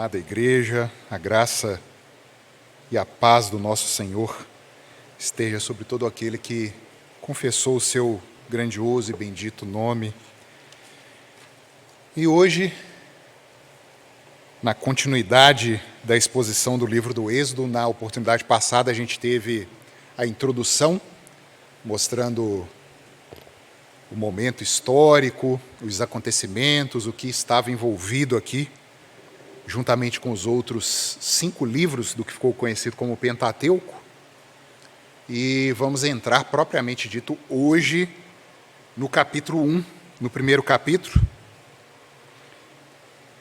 Amada igreja, a graça e a paz do nosso Senhor esteja sobre todo aquele que confessou o seu grandioso e bendito nome. E hoje, na continuidade da exposição do livro do Êxodo, na oportunidade passada a gente teve a introdução, mostrando o momento histórico, os acontecimentos, o que estava envolvido aqui, juntamente com os outros 5 livros do que ficou conhecido como Pentateuco. E vamos entrar, propriamente dito, hoje no capítulo 1, no primeiro capítulo.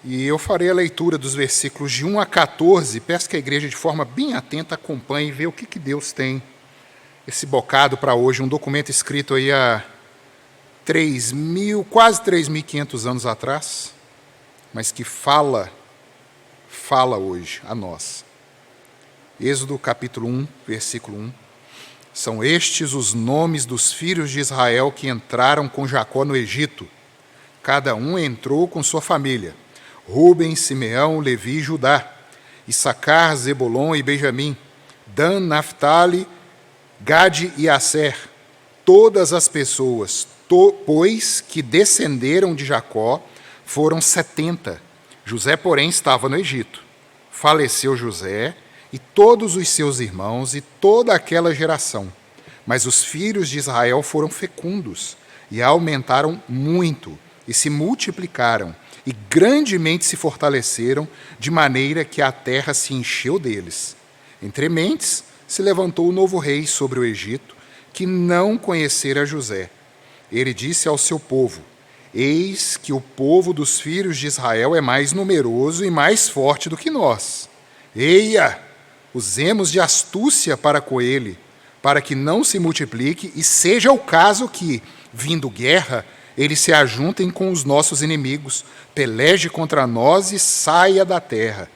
E eu farei a leitura dos versículos de 1 a 14. Peço que a igreja, de forma bem atenta, acompanhe e veja o que Deus tem esse bocado para hoje. Um documento escrito aí há quase 3.500 anos atrás, mas que fala hoje a nós. Êxodo capítulo 1, versículo 1. São estes os nomes dos filhos de Israel que entraram com Jacó no Egito. Cada um entrou com sua família. Rúben, Simeão, Levi e Judá. Issacar, Zebulon e Benjamim. Dan, Naftali, Gade e Asser. Todas as pessoas, pois, que descenderam de Jacó, foram 70. José, porém, estava no Egito. Faleceu José e todos os seus irmãos e toda aquela geração. Mas os filhos de Israel foram fecundos e aumentaram muito e se multiplicaram e grandemente se fortaleceram, de maneira que a terra se encheu deles. Entre mentes, se levantou o novo rei sobre o Egito, que não conhecera José. Ele disse ao seu povo: eis que o povo dos filhos de Israel é mais numeroso e mais forte do que nós. Eia, usemos de astúcia para com ele, para que não se multiplique e seja o caso que, vindo guerra, eles se ajuntem com os nossos inimigos, peleje contra nós e saia da terra.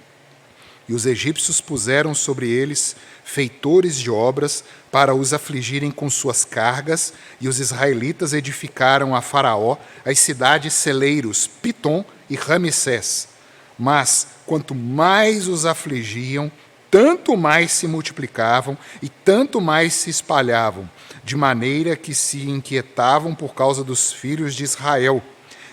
E os egípcios puseram sobre eles feitores de obras para os afligirem com suas cargas, e os israelitas edificaram a Faraó as cidades celeiros, Pitom e Ramsés. Mas, quanto mais os afligiam, tanto mais se multiplicavam e tanto mais se espalhavam, de maneira que se inquietavam por causa dos filhos de Israel.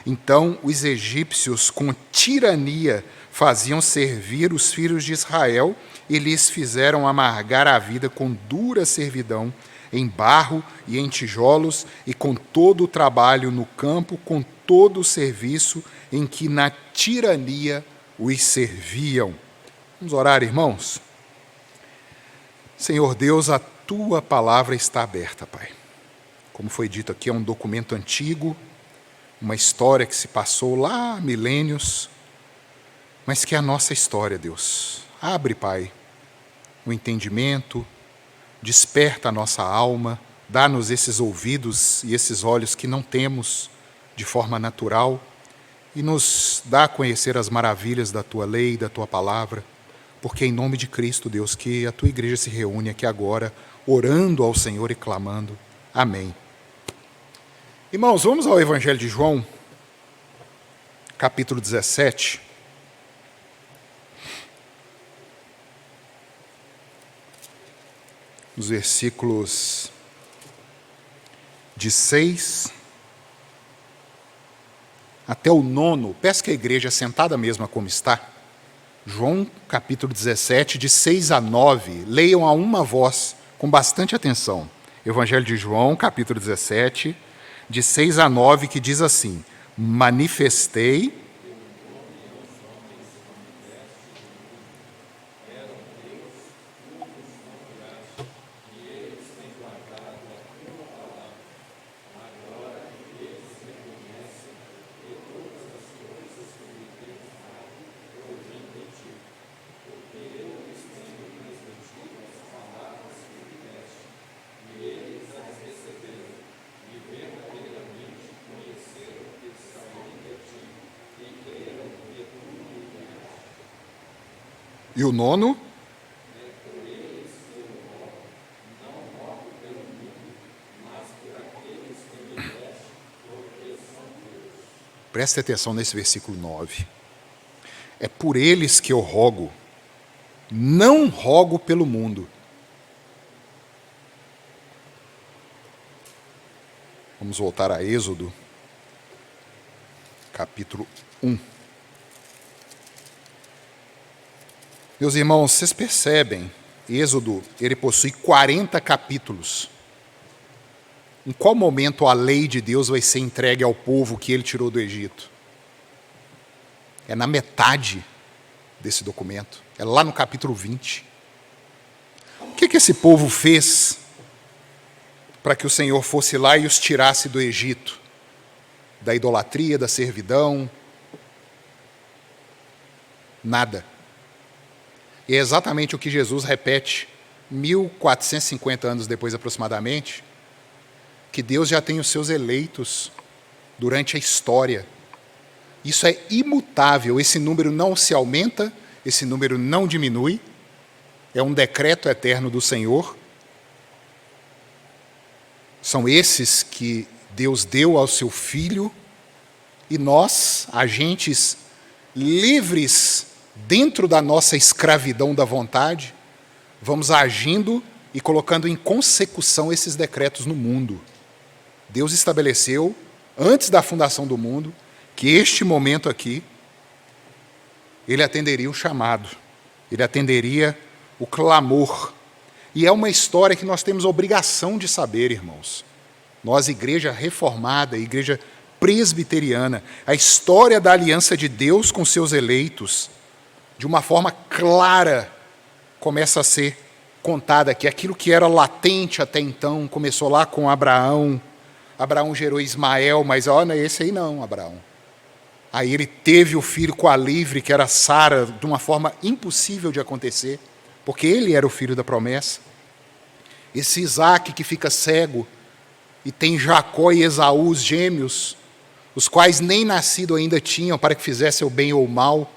Então os egípcios, com tirania, faziam servir os filhos de Israel e lhes fizeram amargar a vida com dura servidão, em barro e em tijolos, e com todo o trabalho no campo, com todo o serviço em que na tirania os serviam. Vamos orar, irmãos? Senhor Deus, a Tua palavra está aberta, Pai. Como foi dito aqui, é um documento antigo, uma história que se passou lá há milênios, mas que é a nossa história, Deus. Abre, Pai, o entendimento, desperta a nossa alma, dá-nos esses ouvidos e esses olhos que não temos de forma natural e nos dá a conhecer as maravilhas da Tua lei e da Tua palavra, porque é em nome de Cristo, Deus, que a Tua igreja se reúne aqui agora, orando ao Senhor e clamando. Amém. Irmãos, vamos ao Evangelho de João, capítulo 17. Os versículos de 6 até o 9. Peço que a igreja, sentada mesma como está, João capítulo 17, de 6 a 9, leiam a uma voz, com bastante atenção. Evangelho de João, capítulo 17, de 6 a 9, que diz assim: manifestei e o 9. Preste atenção nesse versículo 9. É por eles que eu rogo, não rogo pelo mundo. Vamos voltar a Êxodo, capítulo 1. Meus irmãos, vocês percebem, Êxodo, ele possui 40 capítulos. Em qual momento a lei de Deus vai ser entregue ao povo que ele tirou do Egito? É na metade desse documento. É lá no capítulo 20. O que esse povo fez para que o Senhor fosse lá e os tirasse do Egito? Da idolatria, da servidão? Nada. E é exatamente o que Jesus repete 1450 anos depois aproximadamente, que Deus já tem os seus eleitos durante a história. Isso é imutável, esse número não se aumenta, esse número não diminui, é um decreto eterno do Senhor. São esses que Deus deu ao seu Filho, e nós, agentes livres dentro da nossa escravidão da vontade, vamos agindo e colocando em consecução esses decretos no mundo. Deus estabeleceu, antes da fundação do mundo, que este momento aqui, ele atenderia o chamado, ele atenderia o clamor. E é uma história que nós temos a obrigação de saber, irmãos. Nós, igreja reformada, igreja presbiteriana, a história da aliança de Deus com seus eleitos, de uma forma clara, começa a ser contada aqui. Aquilo que era latente até então, começou lá com Abraão. Abraão gerou Ismael, mas não é esse aí não, Abraão. Aí ele teve o filho com a livre, que era Sara, de uma forma impossível de acontecer, porque ele era o filho da promessa. Esse Isaac que fica cego, e tem Jacó e Esaú, os gêmeos, os quais nem nascido ainda tinham, para que fizesse o bem ou o mal,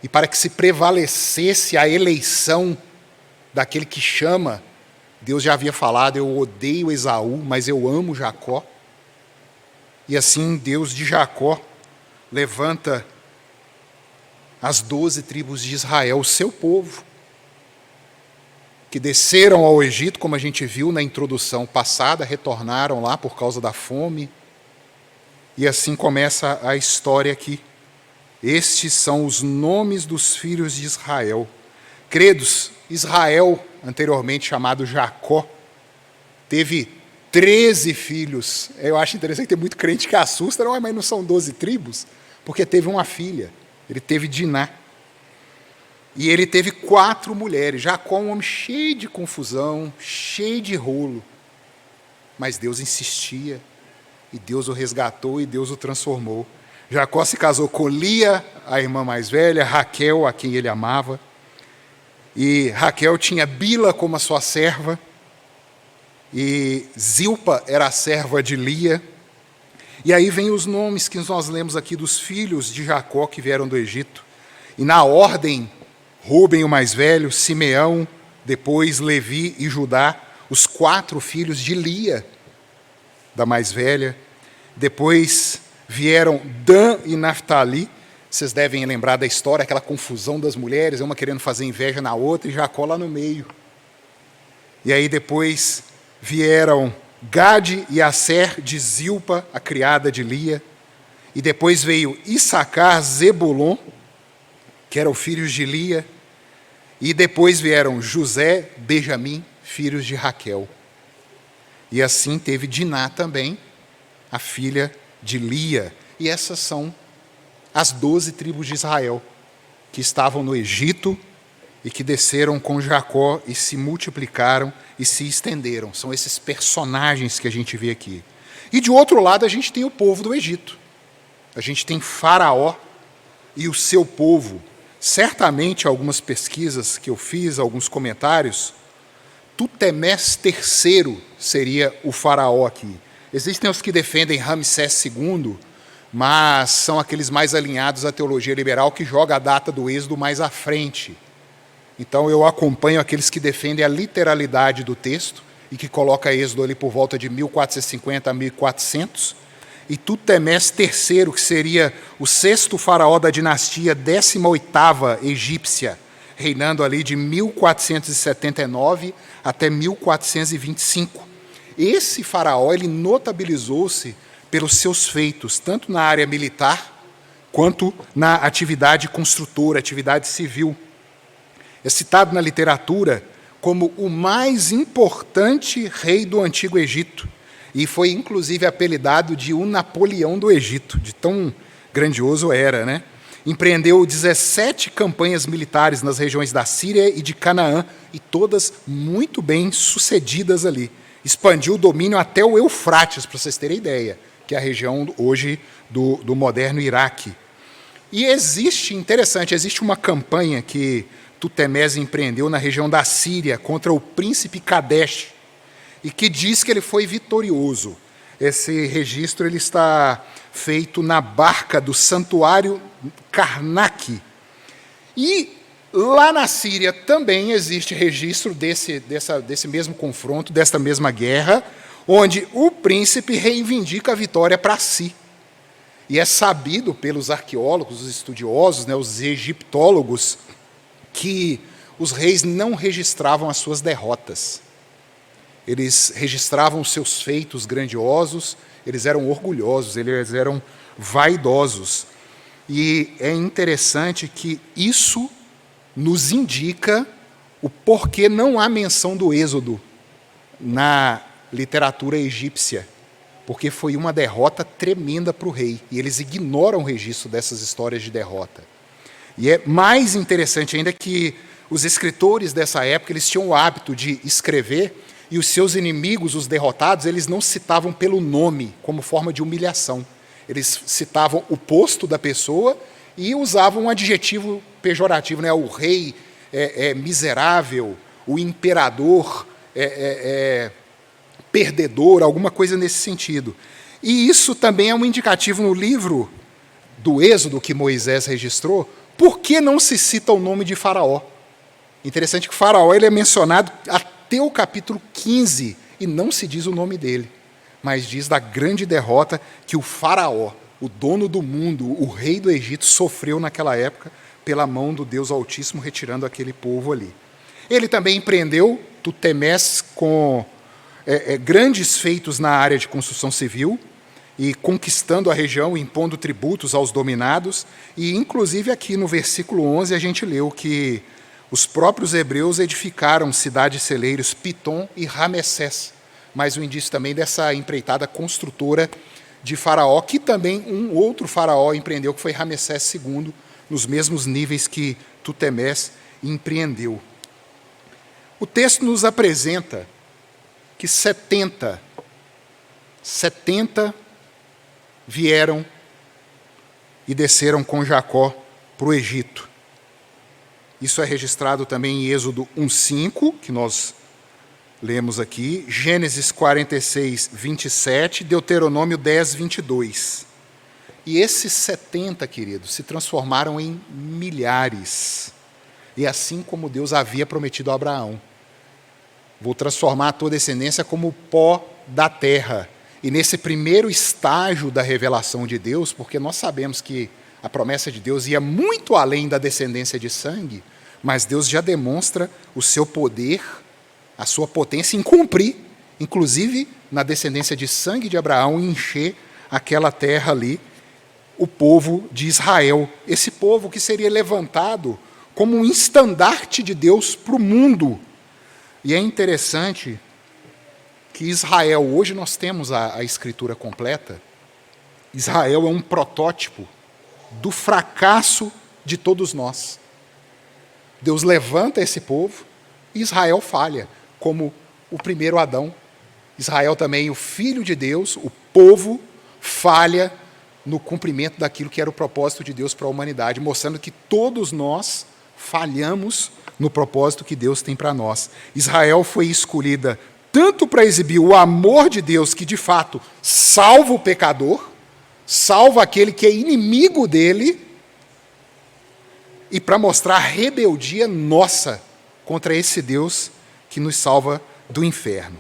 e para que se prevalecesse a eleição daquele que chama. Deus já havia falado, eu odeio Esaú, mas eu amo Jacó. E assim, Deus de Jacó levanta as 12 tribos de Israel, o seu povo, que desceram ao Egito, como a gente viu na introdução passada, retornaram lá por causa da fome. E assim começa a história aqui. Estes são os nomes dos filhos de Israel. Queridos, Israel, anteriormente chamado Jacó, teve 13 filhos. Eu acho interessante que tem muito crente que assusta, não, mas não são 12 tribos? Porque teve uma filha, ele teve Diná. E ele teve 4 mulheres. Jacó, um homem cheio de confusão, cheio de rolo. Mas Deus insistia, e Deus o resgatou, e Deus o transformou. Jacó se casou com Lia, a irmã mais velha, Raquel, a quem ele amava. E Raquel tinha Bila como a sua serva, e Zilpa era a serva de Lia. E aí vem os nomes que nós lemos aqui dos filhos de Jacó que vieram do Egito. E na ordem, Rúben, o mais velho, Simeão, depois Levi e Judá, os 4 filhos de Lia, da mais velha. Depois vieram Dan e Naftali. Vocês devem lembrar da história, aquela confusão das mulheres, uma querendo fazer inveja na outra, e Jacó lá no meio. E aí depois vieram Gade e Asser de Zilpa, a criada de Lia. E depois veio Issacar, Zebulon, que eram filhos de Lia. E depois vieram José, Benjamim, filhos de Raquel. E assim teve Diná também, a filha de Lia. E essas são as 12 tribos de Israel, que estavam no Egito e que desceram com Jacó e se multiplicaram e se estenderam. São esses personagens que a gente vê aqui. E de outro lado a gente tem o povo do Egito. A gente tem Faraó e o seu povo. Certamente, algumas pesquisas que eu fiz, alguns comentários, Tutemés III seria o faraó aqui. Existem os que defendem Ramsés II, mas são aqueles mais alinhados à teologia liberal que joga a data do Êxodo mais à frente. Então eu acompanho aqueles que defendem a literalidade do texto e que coloca Êxodo ali por volta de 1450 a 1400, e Tutemés III, que seria o 6º faraó da dinastia 18ª egípcia, reinando ali de 1479 até 1425. Esse faraó ele notabilizou-se pelos seus feitos, tanto na área militar, quanto na atividade construtora, atividade civil. É citado na literatura como o mais importante rei do Antigo Egito, e foi inclusive apelidado de o Napoleão do Egito, de tão grandioso era, né? Empreendeu 17 campanhas militares nas regiões da Síria e de Canaã, e todas muito bem sucedidas ali. Expandiu o domínio até o Eufrates, para vocês terem ideia, que é a região hoje do moderno Iraque. E existe uma campanha que Tutemés empreendeu na região da Síria contra o príncipe Kadesh, e que diz que ele foi vitorioso. Esse registro ele está feito na barca do santuário Karnak. E lá na Síria também existe registro desse mesmo confronto, desta mesma guerra, onde o príncipe reivindica a vitória para si. E é sabido pelos arqueólogos, os estudiosos, né, os egiptólogos, que os reis não registravam as suas derrotas. Eles registravam os seus feitos grandiosos, eles eram orgulhosos, eles eram vaidosos. E é interessante que isso nos indica o porquê não há menção do Êxodo na literatura egípcia, porque foi uma derrota tremenda para o rei, e eles ignoram o registro dessas histórias de derrota. E é mais interessante ainda que os escritores dessa época eles tinham o hábito de escrever, e os seus inimigos, os derrotados, eles não citavam pelo nome, como forma de humilhação. Eles citavam o posto da pessoa e usavam um adjetivo pejorativo, né? O rei é miserável, o imperador perdedor, alguma coisa nesse sentido. E isso também é um indicativo no livro do Êxodo que Moisés registrou, por que não se cita o nome de Faraó? Interessante que Faraó ele é mencionado até o capítulo 15, e não se diz o nome dele, mas diz da grande derrota que o Faraó, o dono do mundo, o rei do Egito, sofreu naquela época pela mão do Deus Altíssimo, retirando aquele povo ali. Ele também empreendeu, Tutemés, com grandes feitos na área de construção civil, e conquistando a região, impondo tributos aos dominados, e inclusive aqui no versículo 11 a gente leu que os próprios hebreus edificaram cidades-celeiros Pitom e Ramessés, mais um indício também dessa empreitada construtora de Faraó, que também um outro faraó empreendeu, que foi Ramessés II, nos mesmos níveis que Tutemés empreendeu. O texto nos apresenta que 70 vieram e desceram com Jacó para o Egito. Isso é registrado também em Êxodo 1:5, que nós lemos aqui, Gênesis 46, 27, Deuteronômio 10, 22. E esses 70, queridos, se transformaram em milhares. E assim como Deus havia prometido a Abraão. Vou transformar a tua descendência como pó da terra. E nesse primeiro estágio da revelação de Deus, porque nós sabemos que a promessa de Deus ia muito além da descendência de sangue, mas Deus já demonstra o seu poder, a sua potência em cumprir, inclusive na descendência de sangue de Abraão, encher aquela terra ali, o povo de Israel. Esse povo que seria levantado como um estandarte de Deus para o mundo. E é interessante que Israel, hoje nós temos a escritura completa, Israel é um protótipo do fracasso de todos nós. Deus levanta esse povo e Israel falha, como o primeiro Adão. Israel também, o filho de Deus, o povo, falha no cumprimento daquilo que era o propósito de Deus para a humanidade, mostrando que todos nós falhamos no propósito que Deus tem para nós. Israel foi escolhida tanto para exibir o amor de Deus, que de fato salva o pecador, salva aquele que é inimigo dele, e para mostrar a rebeldia nossa contra esse Deus que nos salva do inferno.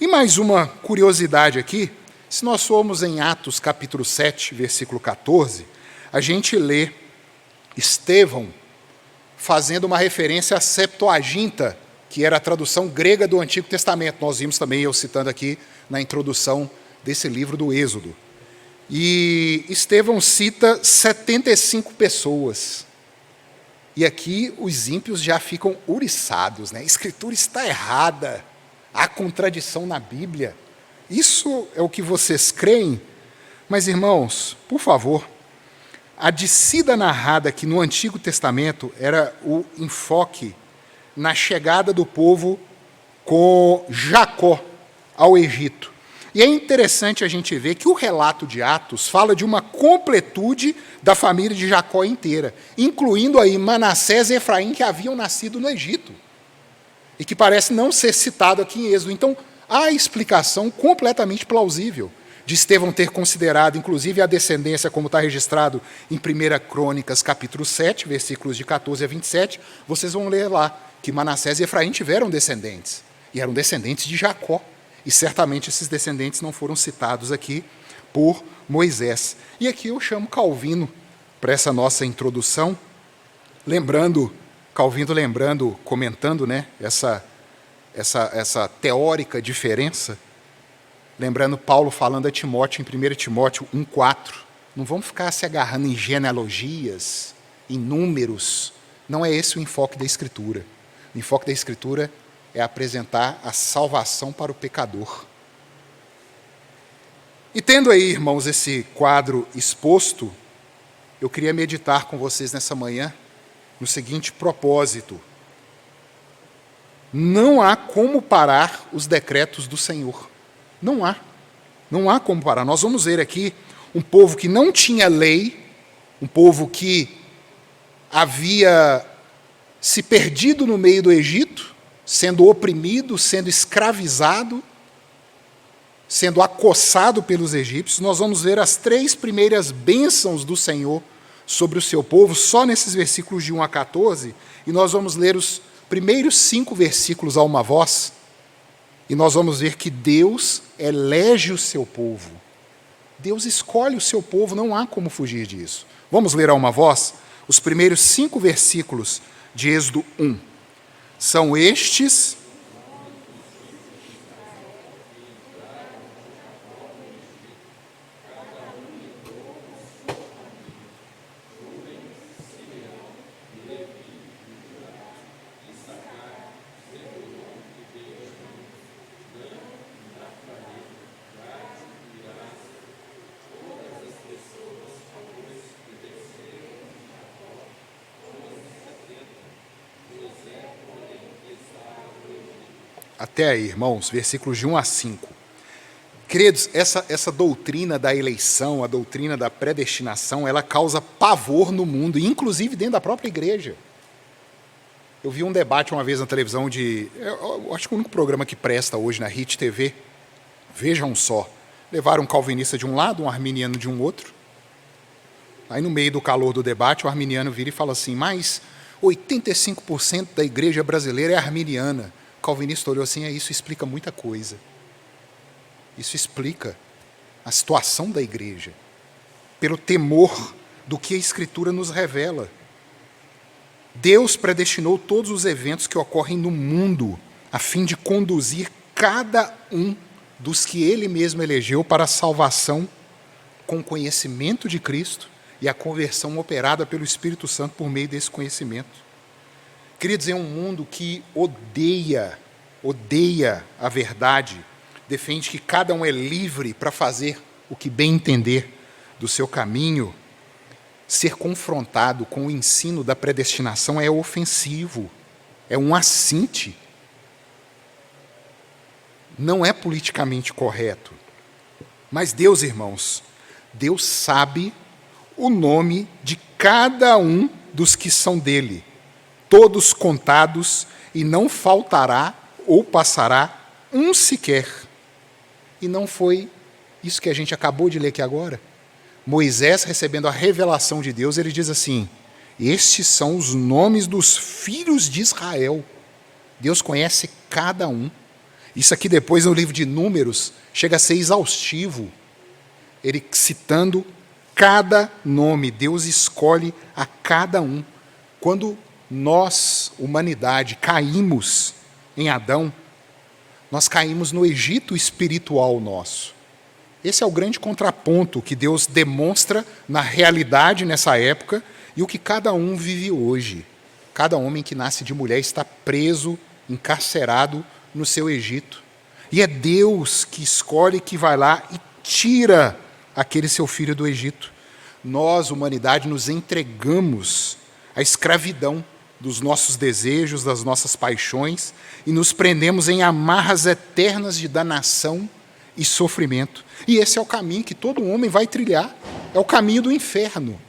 E mais uma curiosidade aqui, Se nós formos em Atos capítulo 7, versículo 14, a gente lê Estevão fazendo uma referência à Septuaginta, que era a tradução grega do Antigo Testamento. Nós vimos também, eu citando aqui na introdução desse livro do Êxodo. E Estevão cita 75 pessoas. E aqui os ímpios já ficam uriçados, né? A escritura está errada, há contradição na Bíblia. Isso é o que vocês creem? Mas, irmãos, por favor, a descida narrada aqui no Antigo Testamento era o enfoque na chegada do povo com Jacó ao Egito. E é interessante a gente ver que o relato de Atos fala de uma completude da família de Jacó inteira, incluindo aí Manassés e Efraim, que haviam nascido no Egito, e que parece não ser citado aqui em Êxodo. Então, há explicação completamente plausível de Estevão ter considerado, inclusive, a descendência, como está registrado em 1 Crônicas, capítulo 7, versículos de 14 a 27, vocês vão ler lá que Manassés e Efraim tiveram descendentes, e eram descendentes de Jacó. E certamente esses descendentes não foram citados aqui por Moisés. E aqui eu chamo Calvino para essa nossa introdução, comentando, né, essa teórica diferença, lembrando Paulo falando a Timóteo em 1 Timóteo 1,4. Não vamos ficar se agarrando em genealogias, em números. Não é esse o enfoque da Escritura. O enfoque da Escritura é apresentar a salvação para o pecador. E tendo aí, irmãos, esse quadro exposto, eu queria meditar com vocês nessa manhã no seguinte propósito: não há como parar os decretos do Senhor. Não há. Não há como parar. Nós vamos ver aqui um povo que não tinha lei, um povo que havia se perdido no meio do Egito, sendo oprimido, sendo escravizado, sendo acossado pelos egípcios. Nós vamos ver as 3 primeiras bênçãos do Senhor sobre o seu povo, só nesses versículos de 1 a 14, e nós vamos ler os primeiros 5 versículos a uma voz, e nós vamos ver que Deus elege o seu povo. Deus escolhe o seu povo, não há como fugir disso. Vamos ler a uma voz os primeiros 5 versículos de Êxodo 1. São estes até aí, irmãos, versículos de 1 a 5. Queridos, essa doutrina da eleição, a doutrina da predestinação, ela causa pavor no mundo, inclusive dentro da própria igreja. Eu vi um debate uma vez na televisão eu acho que o único programa que presta hoje na RIT TV, vejam só, levaram um calvinista de um lado, um arminiano de um outro. Aí no meio do calor do debate, o arminiano vira e fala assim: mas 85% da igreja brasileira é arminiana. O calvinista olhou assim: isso explica muita coisa. Isso explica a situação da igreja, pelo temor do que a Escritura nos revela. Deus predestinou todos os eventos que ocorrem no mundo, a fim de conduzir cada um dos que Ele mesmo elegeu para a salvação, com o conhecimento de Cristo e a conversão operada pelo Espírito Santo por meio desse conhecimento. Queridos, é um mundo que odeia a verdade, defende que cada um é livre para fazer o que bem entender do seu caminho. Ser confrontado com o ensino da predestinação é ofensivo, é um assinte. Não é politicamente correto. Mas Deus, irmãos, Deus sabe o nome de cada um dos que são dele, todos contados, e não faltará ou passará um sequer. E não foi isso que a gente acabou de ler aqui agora? Moisés, recebendo a revelação de Deus, ele diz assim: estes são os nomes dos filhos de Israel. Deus conhece cada um. Isso aqui depois no livro de Números chega a ser exaustivo. ele citando cada nome. Deus escolhe a cada um. Quando nós, humanidade, caímos em Adão, nós caímos no Egito espiritual nosso. Esse é o grande contraponto que Deus demonstra na realidade nessa época e o que cada um vive hoje. Cada homem que nasce de mulher está preso, encarcerado no seu Egito. E é Deus que escolhe, que vai lá e tira aquele seu filho do Egito. Nós, humanidade, nos entregamos à escravidão dos nossos desejos, das nossas paixões, e nos prendemos em amarras eternas de danação e sofrimento. E esse é o caminho que todo homem vai trilhar, é o caminho do inferno.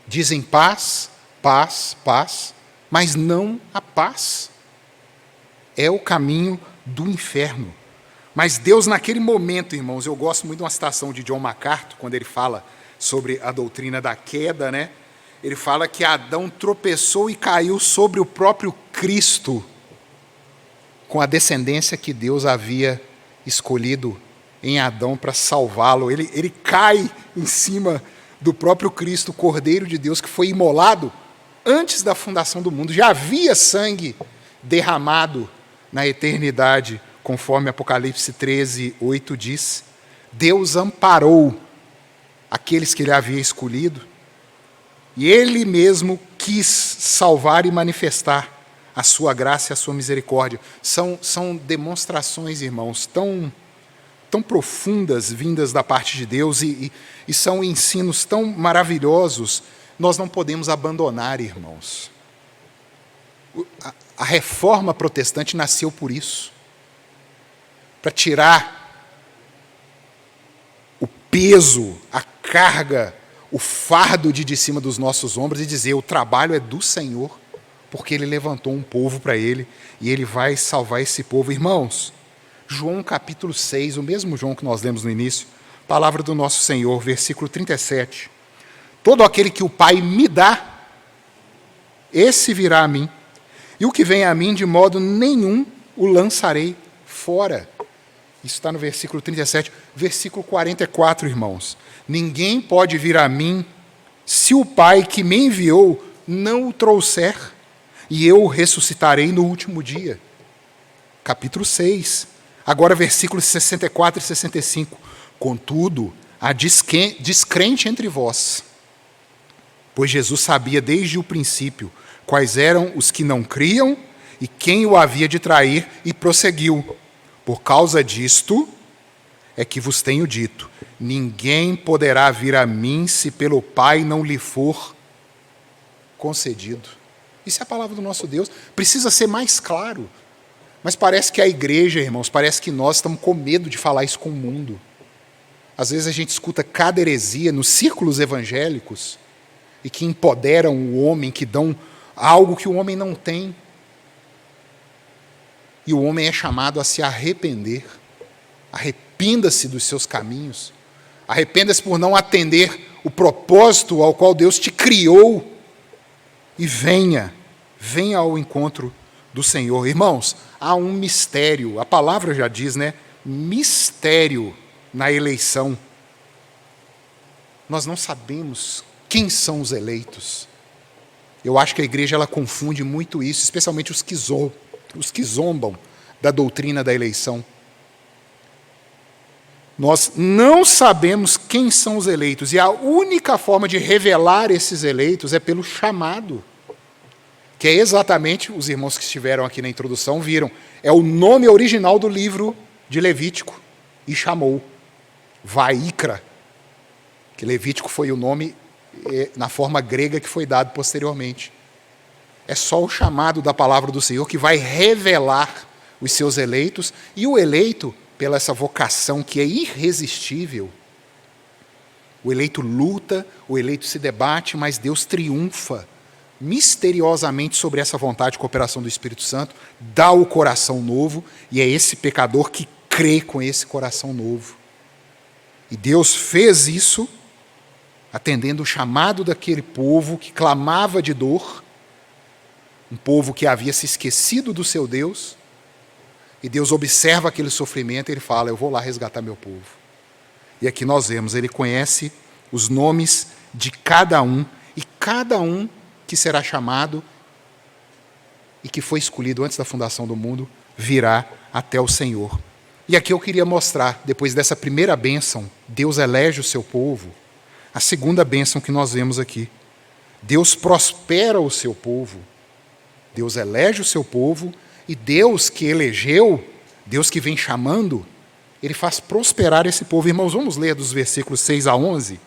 Dizem paz, paz, paz, mas não a paz. É o caminho do inferno. Mas Deus, naquele momento, irmãos, eu gosto muito de uma citação de John MacArthur, quando ele fala sobre a doutrina da queda, né? Ele fala que Adão tropeçou e caiu sobre o próprio Cristo, com a descendência que Deus havia escolhido em Adão para salvá-lo. Ele cai em cima do próprio Cristo, o Cordeiro de Deus, que foi imolado antes da fundação do mundo. Já havia sangue derramado na eternidade, conforme Apocalipse 13, 8 diz. Deus amparou aqueles que ele havia escolhido, e ele mesmo quis salvar e manifestar a sua graça e a sua misericórdia. São demonstrações, irmãos, tão profundas, vindas da parte de Deus, e são ensinos tão maravilhosos, nós não podemos abandonar, irmãos. A reforma protestante nasceu por isso, para tirar o peso, a carga, o fardo de cima dos nossos ombros e dizer: o trabalho é do Senhor, porque Ele levantou um povo para Ele e Ele vai salvar esse povo. Irmãos, João capítulo 6, o mesmo João que nós lemos no início, palavra do nosso Senhor, versículo 37. Todo aquele que o Pai me dá, esse virá a mim, e o que vem a mim, de modo nenhum o lançarei fora. Isso está no versículo 37. Versículo 44, irmãos. Ninguém pode vir a mim se o Pai que me enviou não o trouxer, e eu o ressuscitarei no último dia. Capítulo 6. Agora, versículos 64 e 65. Contudo, há descrente entre vós, pois Jesus sabia desde o princípio quais eram os que não criam e quem o havia de trair, e prosseguiu: por causa disto é que vos tenho dito, ninguém poderá vir a mim se pelo Pai não lhe for concedido. Isso é a palavra do nosso Deus. Precisa ser mais claro. Mas parece que a igreja, irmãos, parece que nós estamos com medo de falar isso com o mundo. Às vezes a gente escuta cada heresia nos círculos evangélicos e que empoderam o homem, que dão algo que o homem não tem. E o homem é chamado a se arrepender. Arrependa-se dos seus caminhos. Arrependa-se por não atender o propósito ao qual Deus te criou. E venha ao encontro do Senhor. Irmãos, há um mistério. A palavra já diz, né? Mistério na eleição. Nós não sabemos quem são os eleitos. Eu acho que a igreja ela confunde muito isso, especialmente os que zombam da doutrina da eleição. Nós não sabemos quem são os eleitos, e a única forma de revelar esses eleitos é pelo chamado, que é exatamente, os irmãos que estiveram aqui na introdução viram, é o nome original do livro de Levítico, e chamou, Vaikra, que Levítico foi o nome na forma grega que foi dado posteriormente. É só o chamado da palavra do Senhor que vai revelar os seus eleitos, e o eleito, pela essa vocação que é irresistível, o eleito luta, o eleito se debate, mas Deus triunfa misteriosamente sobre essa vontade de cooperação do Espírito Santo, dá o coração novo, e é esse pecador que crê com esse coração novo. E Deus fez isso atendendo o chamado daquele povo que clamava de dor, um povo que havia se esquecido do seu Deus, e Deus observa aquele sofrimento e Ele fala: eu vou lá resgatar meu povo. E aqui nós vemos, ele conhece os nomes de cada um, e cada um que será chamado e que foi escolhido antes da fundação do mundo, virá até o Senhor. E aqui eu queria mostrar, depois dessa primeira bênção, Deus elege o seu povo, a segunda bênção que nós vemos aqui. Deus prospera o seu povo, Deus elege o seu povo, e Deus que elegeu, Deus que vem chamando, ele faz prosperar esse povo. Irmãos, vamos ler dos versículos 6 a 11?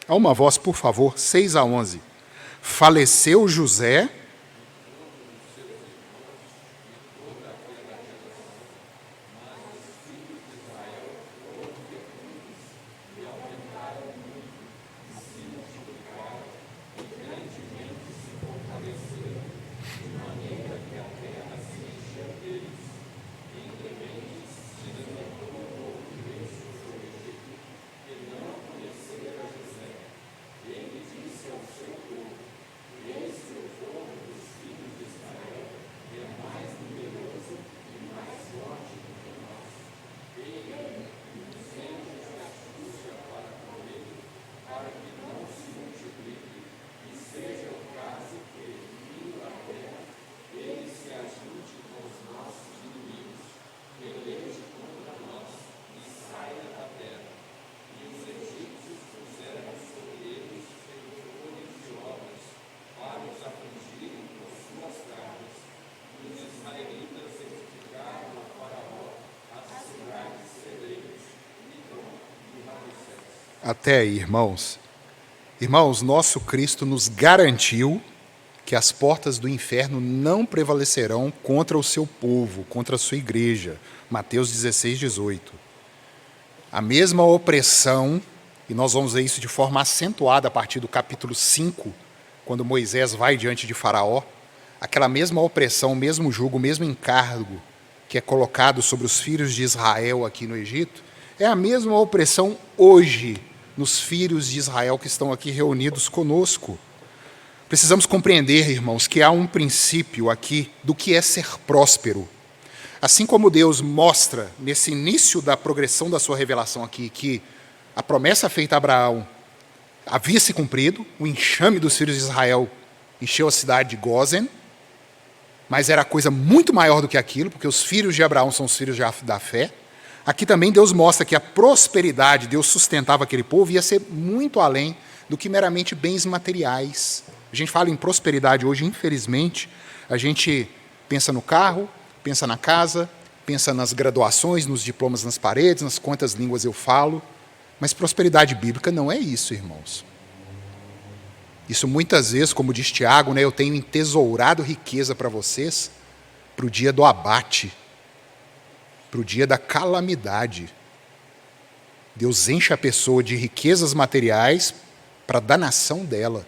Há uma voz, por favor, 6 a 11. Faleceu José, até aí, irmãos. Irmãos, nosso Cristo nos garantiu que as portas do inferno não prevalecerão contra o seu povo, contra a sua igreja. Mateus 16, 18. A mesma opressão, e nós vamos ver isso de forma acentuada a partir do capítulo 5, quando Moisés vai diante de Faraó, aquela mesma opressão, o mesmo jugo, o mesmo encargo que é colocado sobre os filhos de Israel aqui no Egito, é a mesma opressão hoje nos filhos de Israel que estão aqui reunidos conosco. Precisamos compreender, irmãos, que há um princípio aqui do que é ser próspero. Assim como Deus mostra, nesse início da progressão da sua revelação aqui, que a promessa feita a Abraão havia se cumprido, o enxame dos filhos de Israel encheu a cidade de Gósen, mas era coisa muito maior do que aquilo, porque os filhos de Abraão são os filhos da fé. Aqui também Deus mostra que a prosperidade, Deus sustentava aquele povo, ia ser muito além do que meramente bens materiais. A gente fala em prosperidade hoje, infelizmente, a gente pensa no carro, pensa na casa, pensa nas graduações, nos diplomas nas paredes, nas quantas línguas eu falo, mas prosperidade bíblica não é isso, irmãos. Isso muitas vezes, como diz Tiago, eu tenho entesourado riqueza para vocês para o dia do abate, para o dia da calamidade. Deus enche a pessoa de riquezas materiais para a danação dela.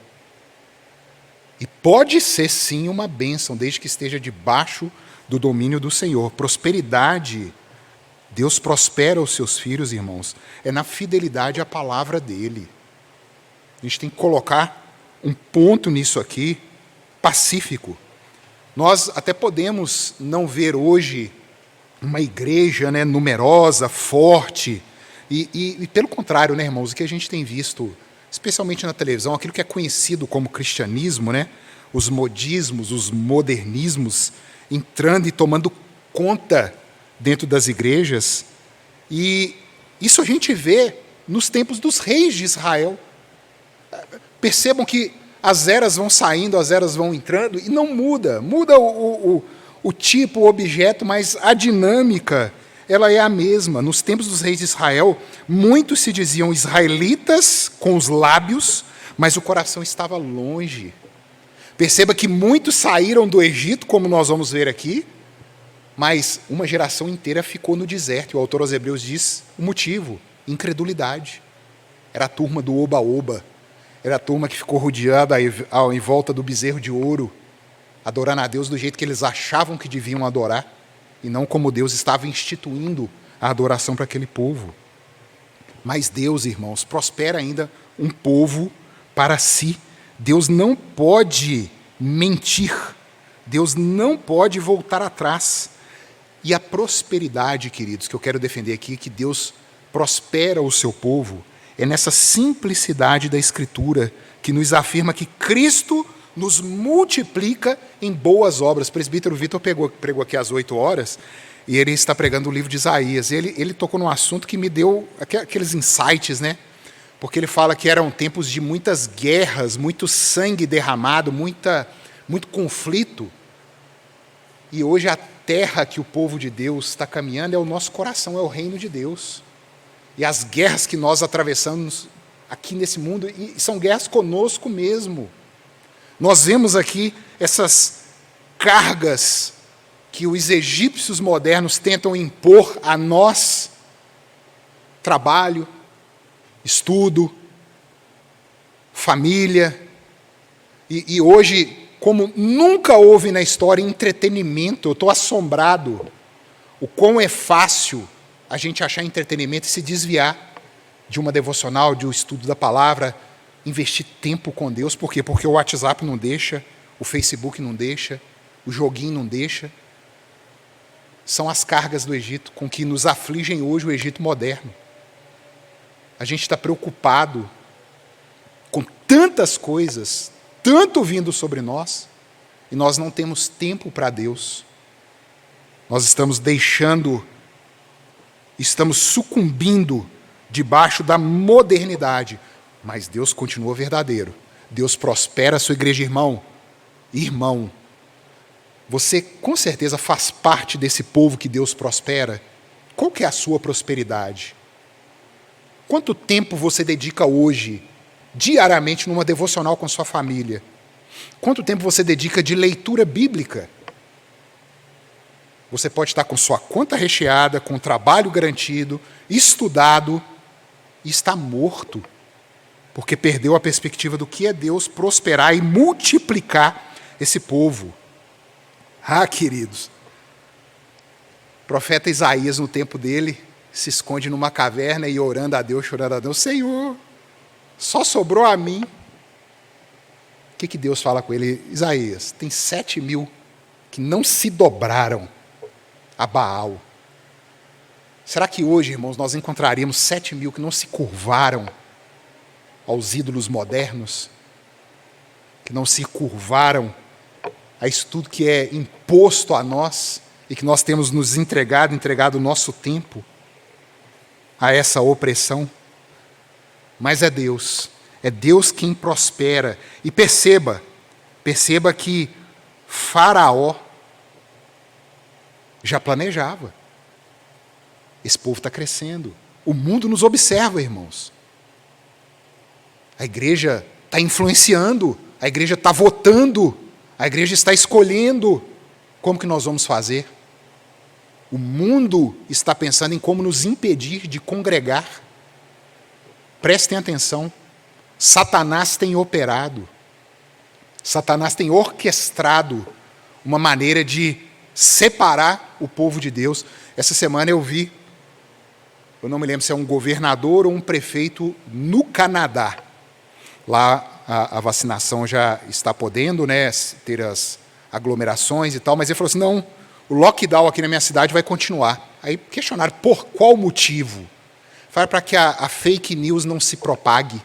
E pode ser sim uma bênção, desde que esteja debaixo do domínio do Senhor. Prosperidade, Deus prospera os seus filhos, irmãos, é na fidelidade à palavra dele. A gente tem que colocar um ponto nisso aqui, pacífico. Nós até podemos não ver hoje uma igreja numerosa, forte, e pelo contrário, irmãos, o que a gente tem visto, especialmente na televisão, aquilo que é conhecido como cristianismo, os modismos, os modernismos, entrando e tomando conta dentro das igrejas, e isso a gente vê nos tempos dos reis de Israel. Percebam que as eras vão saindo, as eras vão entrando, e não muda o tipo, o objeto, mas a dinâmica, ela é a mesma. Nos tempos dos reis de Israel, muitos se diziam israelitas com os lábios, mas o coração estava longe. Perceba que muitos saíram do Egito, como nós vamos ver aqui, mas uma geração inteira ficou no deserto. E o autor aos Hebreus diz o motivo: incredulidade. Era a turma do oba-oba, era a turma que ficou rodeada em volta do bezerro de ouro, adorando a Deus do jeito que eles achavam que deviam adorar, e não como Deus estava instituindo a adoração para aquele povo. Mas Deus, irmãos, prospera ainda um povo para si. Deus não pode mentir, Deus não pode voltar atrás. E a prosperidade, queridos, que eu quero defender aqui, que Deus prospera o seu povo, é nessa simplicidade da Escritura que nos afirma que Cristo nos multiplica em boas obras. O presbítero Vitor pregou aqui às 8 horas, e ele está pregando o livro de Isaías. Ele tocou num assunto que me deu aqueles insights, né? Porque ele fala que eram tempos de muitas guerras, muito sangue derramado, muito conflito. E hoje a terra que o povo de Deus está caminhando é o nosso coração, é o reino de Deus. E as guerras que nós atravessamos aqui nesse mundo, e são guerras conosco mesmo. Nós vemos aqui essas cargas que os egípcios modernos tentam impor a nós: trabalho, estudo, família. E hoje, como nunca houve na história entretenimento, eu estou assombrado o quão é fácil a gente achar entretenimento e se desviar de uma devocional, de um estudo da palavra, investir tempo com Deus. Por quê? Porque o WhatsApp não deixa, o Facebook não deixa, o joguinho não deixa. São as cargas do Egito com que nos afligem hoje o Egito moderno. A gente está preocupado com tantas coisas, tanto vindo sobre nós, e nós não temos tempo para Deus. Nós estamos sucumbindo debaixo da modernidade, mas Deus continua verdadeiro. Deus prospera a sua igreja, irmão. Você com certeza faz parte desse povo que Deus prospera. Qual que é a sua prosperidade? Quanto tempo você dedica hoje, diariamente, numa devocional com sua família? Quanto tempo você dedica de leitura bíblica? Você pode estar com sua conta recheada, com trabalho garantido, estudado, e está morto, porque perdeu a perspectiva do que é Deus prosperar e multiplicar esse povo. Queridos, o profeta Isaías, no tempo dele, se esconde numa caverna e orando a Deus, chorando a Deus: Senhor, só sobrou a mim. O que Deus fala com ele? Isaías, tem 7.000 que não se dobraram a Baal. Será que hoje, irmãos, nós encontraríamos 7.000 que não se curvaram aos ídolos modernos? Que não se curvaram a isso tudo que é imposto a nós e que nós temos nos entregado o nosso tempo a essa opressão? Mas é Deus quem prospera. E perceba que Faraó já planejava. Esse povo está crescendo. O mundo nos observa, irmãos. A igreja está influenciando, a igreja está votando, a igreja está escolhendo como que nós vamos fazer. O mundo está pensando em como nos impedir de congregar. Prestem atenção. Satanás tem operado. Satanás tem orquestrado uma maneira de separar o povo de Deus. Essa semana eu não me lembro se é um governador ou um prefeito no Canadá. Lá a vacinação já está podendo, né, ter as aglomerações e tal, mas ele falou assim: não, o lockdown aqui na minha cidade vai continuar. Aí questionaram por qual motivo. Fala para que a fake news não se propague.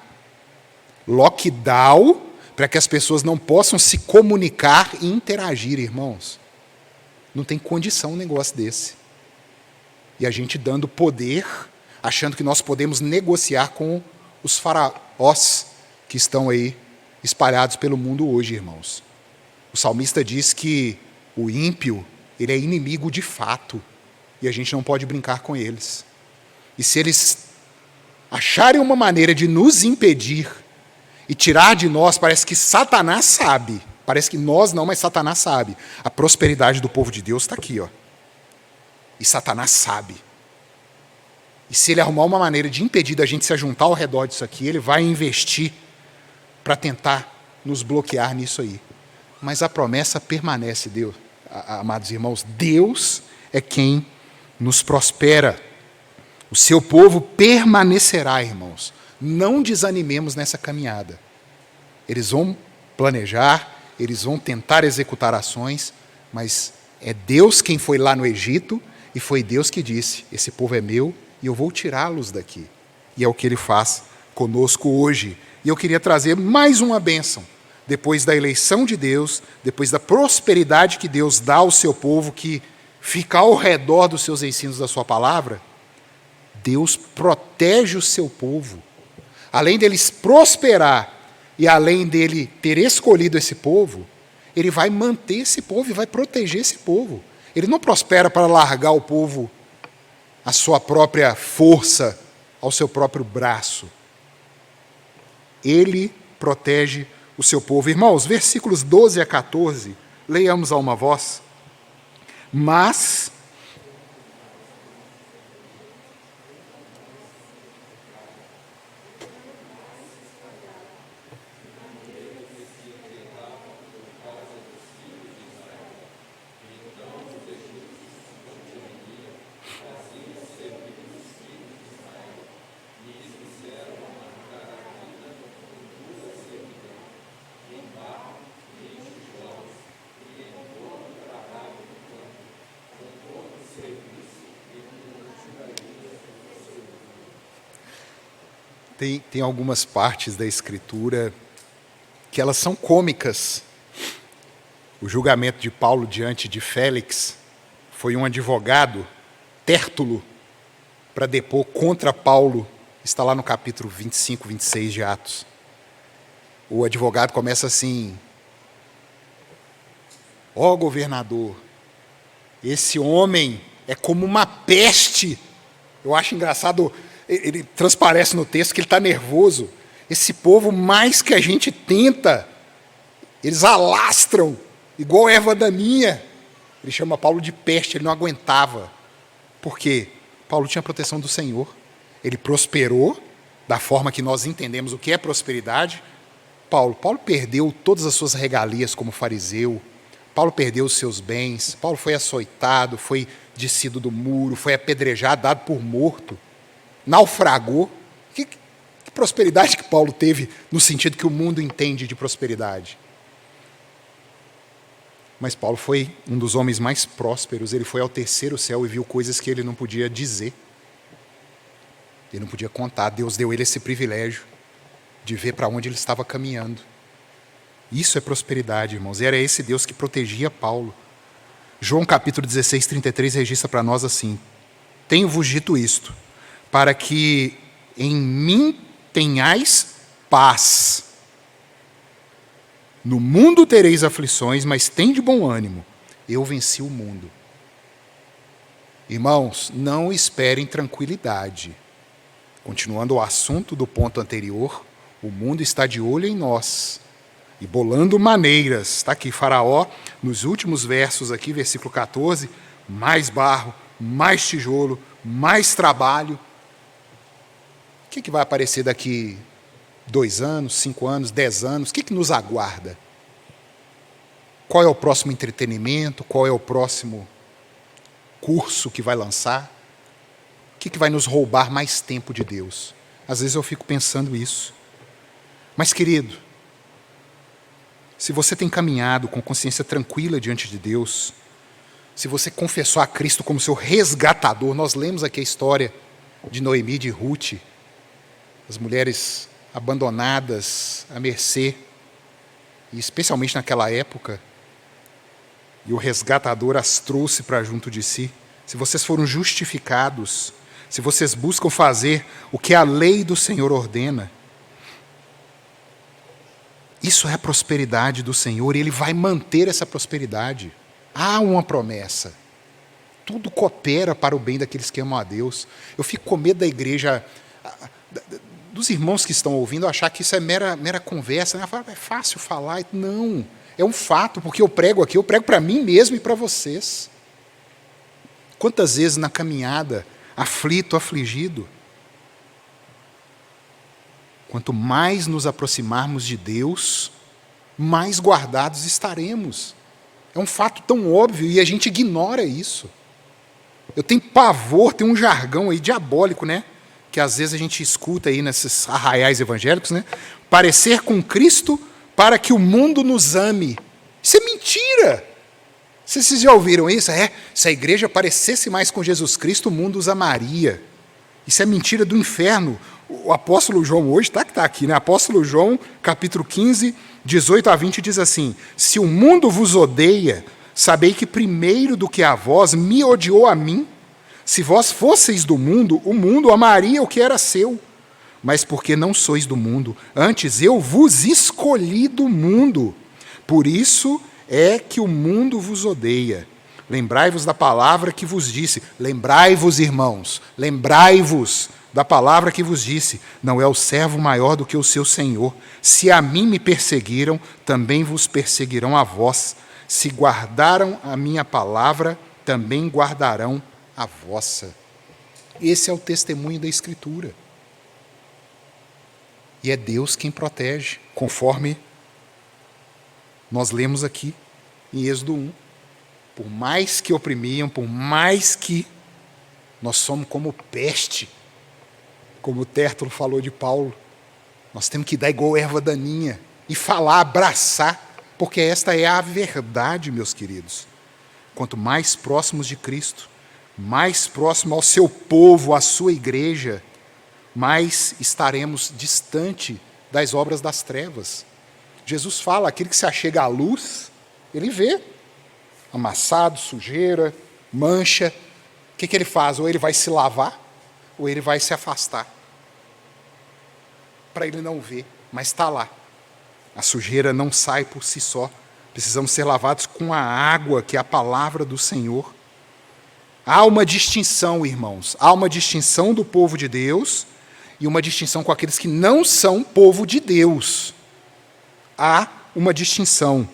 Lockdown para que as pessoas não possam se comunicar e interagir, irmãos. Não tem condição um negócio desse. E a gente dando poder, achando que nós podemos negociar com os faraós que estão aí espalhados pelo mundo hoje, irmãos. O salmista diz que o ímpio, ele é inimigo de fato, e a gente não pode brincar com eles. E se eles acharem uma maneira de nos impedir e tirar de nós, parece que Satanás sabe. Parece que nós não, mas Satanás sabe. A prosperidade do povo de Deus está aqui, ó. E Satanás sabe. E se ele arrumar uma maneira de impedir da gente se ajuntar ao redor disso aqui, ele vai investir para tentar nos bloquear nisso aí. Mas a promessa permanece, Deus, amados irmãos. Deus é quem nos prospera. O seu povo permanecerá, irmãos. Não desanimemos nessa caminhada. Eles vão planejar, eles vão tentar executar ações, mas é Deus quem foi lá no Egito, E foi Deus que disse: esse povo é meu e eu vou tirá-los daqui. E é o que Ele faz conosco hoje. E eu queria trazer mais uma bênção. Depois da eleição de Deus, depois da prosperidade que Deus dá ao seu povo, que fica ao redor dos seus ensinos da sua palavra, Deus protege o seu povo. Além deles prosperar e além dele ter escolhido esse povo, ele vai manter esse povo e vai proteger esse povo. Ele não prospera para largar o povo à sua própria força, ao seu próprio braço. Ele protege o seu povo. Irmãos, versículos 12 a 14, leiamos a uma voz. Mas tem algumas partes da Escritura que elas são cômicas. O julgamento de Paulo diante de Félix foi um advogado, Tértulo, para depor contra Paulo. Está lá no capítulo 25, 26 de Atos. O advogado começa assim: ó governador, esse homem é como uma peste. Eu acho engraçado, ele transparece no texto que ele está nervoso. Esse povo, mais que a gente tenta, eles alastram, igual erva daninha. Ele chama Paulo de peste, ele não aguentava. Por quê? Paulo tinha a proteção do Senhor. Ele prosperou, da forma que nós entendemos o que é prosperidade. Paulo perdeu todas as suas regalias como fariseu. Paulo perdeu os seus bens. Paulo foi açoitado, foi descido do muro, foi apedrejado, dado por morto. Naufragou. Que prosperidade que Paulo teve no sentido que o mundo entende de prosperidade. Mas Paulo foi um dos homens mais prósperos. Ele foi ao terceiro céu e viu coisas que ele não podia dizer. Ele não podia contar. Deus deu ele esse privilégio de ver para onde ele estava caminhando. Isso é prosperidade, irmãos. E era esse Deus que protegia Paulo. João capítulo 16, 33 registra para nós assim: tenho-vos dito isto, para que em mim tenhais paz. No mundo tereis aflições, mas tende bom ânimo. Eu venci o mundo. Irmãos, não esperem tranquilidade. Continuando o assunto do ponto anterior, o mundo está de olho em nós e bolando maneiras. Está aqui Faraó, nos últimos versos aqui, versículo 14, mais barro, mais tijolo, mais trabalho. O que vai aparecer daqui 2 anos, 5 anos, 10 anos? O que nos aguarda? Qual é o próximo entretenimento? Qual é o próximo curso que vai lançar? O que vai nos roubar mais tempo de Deus? Às vezes eu fico pensando isso. Mas, querido, se você tem caminhado com consciência tranquila diante de Deus, se você confessou a Cristo como seu resgatador, nós lemos aqui a história de Noemi e de Ruth, as mulheres abandonadas à mercê, e especialmente naquela época, e o resgatador as trouxe para junto de si. Se vocês foram justificados, se vocês buscam fazer o que a lei do Senhor ordena, isso é a prosperidade do Senhor, e Ele vai manter essa prosperidade. Há uma promessa. Tudo coopera para o bem daqueles que amam a Deus. Eu fico com medo da igreja, dos irmãos que estão ouvindo, achar que isso é mera conversa. Né? É fácil falar. Não, é um fato, porque eu prego aqui, eu prego para mim mesmo e para vocês. Quantas vezes na caminhada, aflito, afligido, quanto mais nos aproximarmos de Deus, mais guardados estaremos. É um fato tão óbvio e a gente ignora isso. Eu tenho pavor, tem um jargão aí diabólico, né? Que às vezes a gente escuta aí nesses arraiais evangélicos, né? Parecer com Cristo para que o mundo nos ame. Isso é mentira. Vocês já ouviram isso? Se a igreja parecesse mais com Jesus Cristo, o mundo os amaria. Isso é mentira do inferno. O apóstolo João hoje, que está aqui, né? Apóstolo João, capítulo 15, 18 a 20, diz assim: se o mundo vos odeia, sabei que primeiro do que a vós me odiou a mim. Se vós fosseis do mundo, o mundo amaria o que era seu. Mas porque não sois do mundo, antes eu vos escolhi do mundo. Por isso é que o mundo vos odeia. Lembrai-vos da palavra que vos disse. Lembrai-vos, irmãos, lembrai-vos da palavra que vos disse. Não é o servo maior do que o seu senhor. Se a mim me perseguiram, também vos perseguirão a vós. Se guardaram a minha palavra, também guardarão a vossa. Esse é o testemunho da Escritura. E é Deus quem protege, conforme nós lemos aqui em Êxodo 1. Por mais que oprimiam, por mais que nós somos como peste, como o Tértulo falou de Paulo, nós temos que dar igual erva daninha e falar, abraçar, porque esta é a verdade, meus queridos. Quanto mais próximos de Cristo, mais próximo ao seu povo, à sua igreja, mais estaremos distante das obras das trevas. Jesus fala, aquele que se achega à luz, ele vê amassado, sujeira, mancha. O que ele faz? Ou ele vai se lavar, ou ele vai se afastar, para ele não ver, mas está lá. A sujeira não sai por si só. Precisamos ser lavados com a água, que é a palavra do Senhor. Há uma distinção, irmãos. Há uma distinção do povo de Deus e uma distinção com aqueles que não são povo de Deus. Há uma distinção.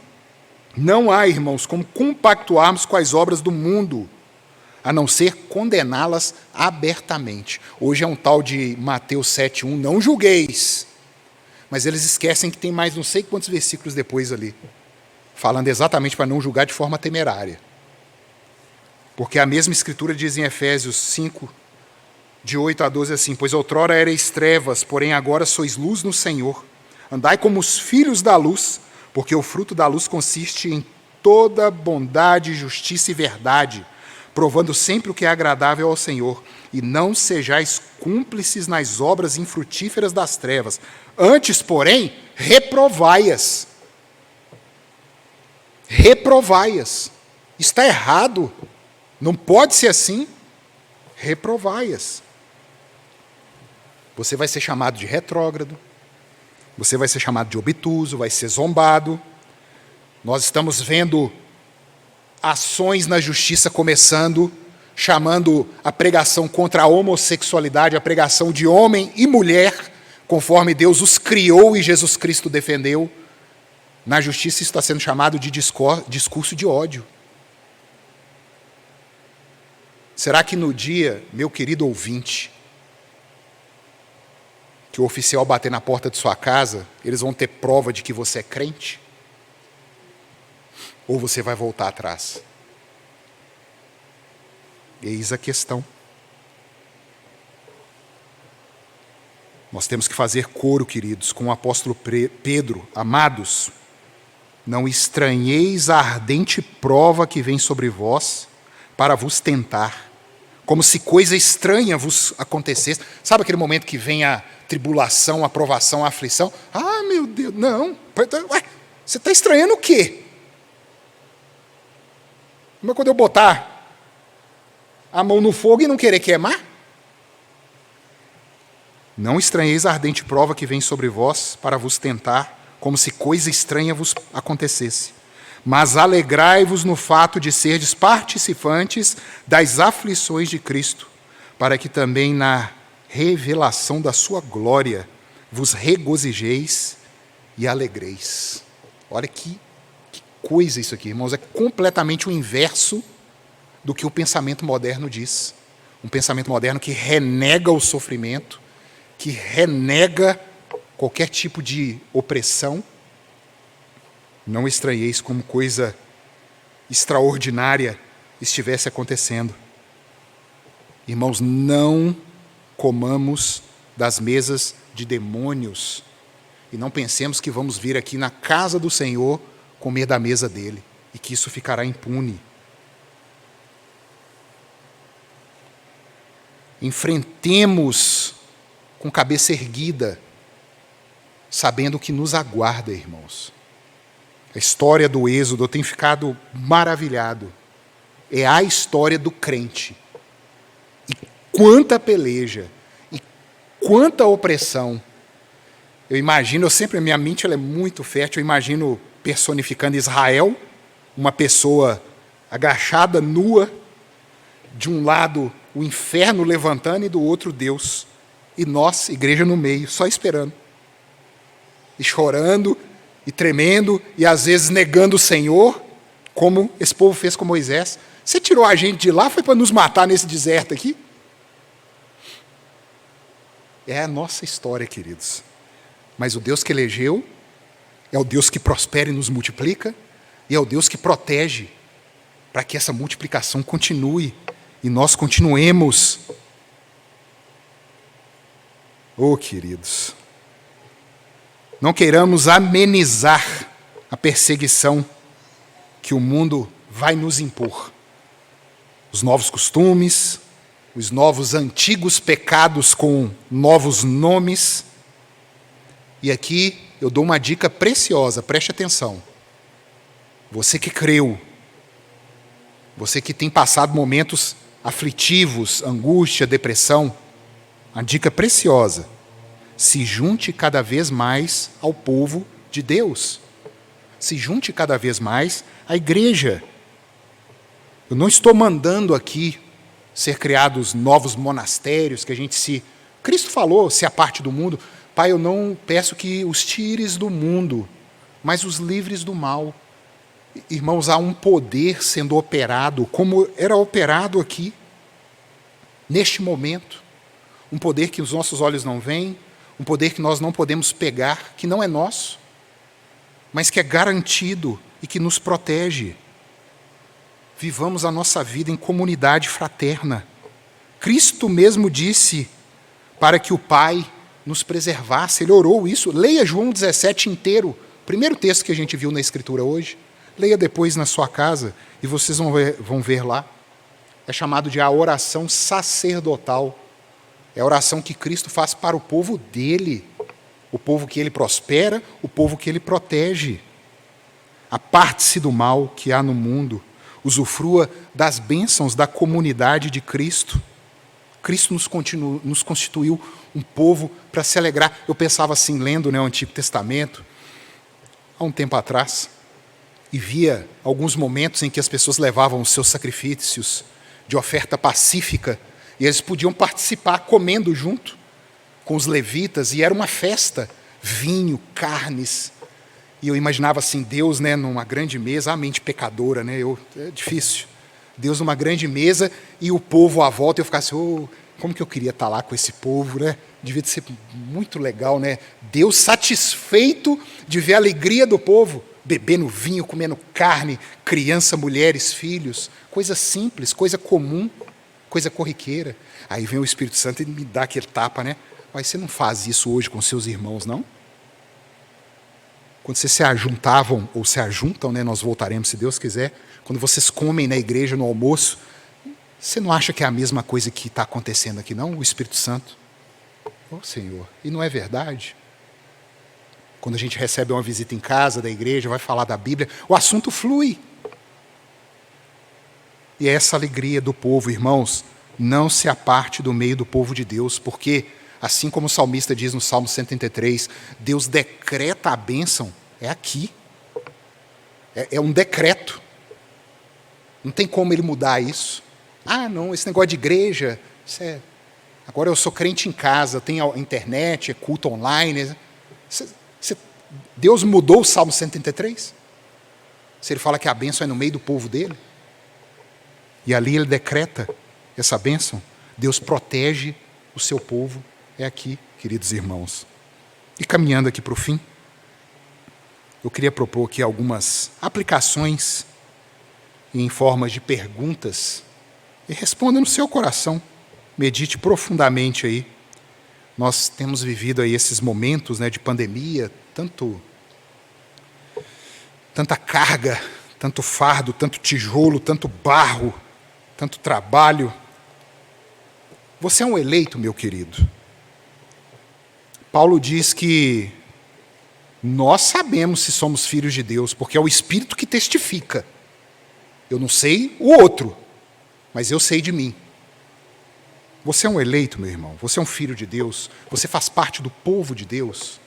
Não há, irmãos, como compactuarmos com as obras do mundo, a não ser condená-las abertamente. Hoje é um tal de Mateus 7,1, não julgueis. Mas eles esquecem que tem mais não sei quantos versículos depois ali, falando exatamente para não julgar de forma temerária. Porque a mesma Escritura diz em Efésios 5, de 8 a 12, assim: pois outrora erais trevas, porém agora sois luz no Senhor. Andai como os filhos da luz, porque o fruto da luz consiste em toda bondade, justiça e verdade, provando sempre o que é agradável ao Senhor. E não sejais cúmplices nas obras infrutíferas das trevas. Antes, porém, reprovai-as. Reprovai-as. Está errado. Não pode ser assim. Reprovai-as. Você vai ser chamado de retrógrado. Você vai ser chamado de obtuso, vai ser zombado. Nós estamos vendo ações na justiça começando, chamando a pregação contra a homossexualidade, a pregação de homem e mulher, conforme Deus os criou e Jesus Cristo defendeu. Na justiça isso está sendo chamado de discurso de ódio. Será que no dia, meu querido ouvinte, que o oficial bater na porta de sua casa, eles vão ter prova de que você é crente? Ou você vai voltar atrás? Eis a questão. Nós temos que fazer coro, queridos, com o apóstolo Pedro. Amados, não estranheis a ardente prova que vem sobre vós para vos tentar, como se coisa estranha vos acontecesse. Sabe aquele momento que vem a tribulação, a provação, a aflição? Ah, meu Deus, não. Ué, você está estranhando o quê? Mas quando eu botar a mão no fogo e não querer queimar? Não estranheis a ardente prova que vem sobre vós para vos tentar, como se coisa estranha vos acontecesse. Mas alegrai-vos no fato de serdes participantes das aflições de Cristo, para que também na revelação da sua glória vos regozijeis e alegreis. Olha que coisa isso aqui, irmãos. É completamente o inverso do que o pensamento moderno diz. Um pensamento moderno que renega o sofrimento, que renega qualquer tipo de opressão. Não estranheis como coisa extraordinária estivesse acontecendo. Irmãos, não comamos das mesas de demônios e não pensemos que vamos vir aqui na casa do Senhor comer da mesa dele. e que isso ficará impune. Enfrentemos com cabeça erguida, sabendo o que nos aguarda, irmãos. A história do Êxodo, eu tenho ficado maravilhado. É a história do crente. E quanta peleja, e quanta opressão. Eu imagino, a minha mente ela é muito fértil, eu imagino personificando Israel, uma pessoa agachada, nua, de um lado o inferno levantando e do outro Deus. E nós, igreja no meio, só esperando. E chorando, e tremendo, e às vezes negando o Senhor, como esse povo fez com Moisés. Você tirou a gente de lá, foi para nos matar nesse deserto aqui? É a nossa história, queridos. Mas o Deus que elegeu é o Deus que prospera e nos multiplica, e é o Deus que protege para que essa multiplicação continue e nós continuemos. Oh, queridos, não queiramos amenizar a perseguição que o mundo vai nos impor. Os novos costumes, os novos antigos pecados com novos nomes. E aqui eu dou uma dica preciosa, preste atenção. Você que creu, você que tem passado momentos aflitivos, angústia, depressão, uma dica preciosa. Se junte cada vez mais ao povo de Deus. Se junte cada vez mais à igreja. Eu não estou mandando aqui ser criados novos monastérios, que a gente se... Cristo falou, se aparte do mundo. Pai, eu não peço que os tires do mundo, mas os livres do mal. Irmãos, há um poder sendo operado, como era operado aqui, neste momento. Um poder que os nossos olhos não veem, um poder que nós não podemos pegar, que não é nosso, mas que é garantido e que nos protege. Vivamos a nossa vida em comunidade fraterna. Cristo mesmo disse para que o Pai nos preservasse, Ele orou isso. Leia João 17 inteiro, primeiro texto que a gente viu na Escritura hoje. Leia depois na sua casa e vocês vão ver lá. É chamado de a oração sacerdotal. É a oração que Cristo faz para o povo dele, o povo que ele prospera, o povo que ele protege. Aparte-se do mal que há no mundo, usufrua das bênçãos da comunidade de Cristo. Cristo nos constituiu um povo para se alegrar. Eu pensava assim, lendo, o Antigo Testamento, há um tempo atrás, e via alguns momentos em que as pessoas levavam os seus sacrifícios de oferta pacífica, e eles podiam participar comendo junto com os levitas, e era uma festa, vinho, carnes. E eu imaginava assim, Deus, numa grande mesa, a mente pecadora, é difícil. Deus numa grande mesa e o povo à volta, eu ficava assim, como que eu queria estar lá com esse povo, Devia ser muito legal, Deus satisfeito de ver a alegria do povo, bebendo vinho, comendo carne, criança, mulheres, filhos, coisa simples, coisa comum, coisa corriqueira. Aí vem o Espírito Santo e me dá aquele tapa, Mas você não faz isso hoje com seus irmãos, não? Quando vocês se ajuntavam, ou se ajuntam, nós voltaremos, se Deus quiser, quando vocês comem na igreja, no almoço, você não acha que é a mesma coisa que está acontecendo aqui, não? O Espírito Santo. Senhor, e não é verdade? Quando a gente recebe uma visita em casa da igreja, vai falar da Bíblia, o assunto flui. E é essa alegria do povo, irmãos, não se aparte do meio do povo de Deus, porque, assim como o salmista diz no Salmo 133, Deus decreta a bênção, é aqui. É um decreto. Não tem como ele mudar isso. Não, esse negócio de igreja, agora eu sou crente em casa, tem a internet, é culto online. Deus mudou o Salmo 133? Se ele fala que a bênção é no meio do povo dele? E ali ele decreta essa bênção. Deus protege o seu povo. É aqui, queridos irmãos. E caminhando aqui para o fim, eu queria propor aqui algumas aplicações em formas de perguntas e responda no seu coração. Medite profundamente aí. Nós temos vivido aí esses momentos de pandemia, tanta carga, tanto fardo, tanto tijolo, tanto barro, tanto trabalho. Você é um eleito, meu querido. Paulo diz que nós sabemos se somos filhos de Deus, porque é o Espírito que testifica. Eu não sei o outro, mas eu sei de mim. Você é um eleito, meu irmão. Você é um filho de Deus. Você faz parte do povo de Deus.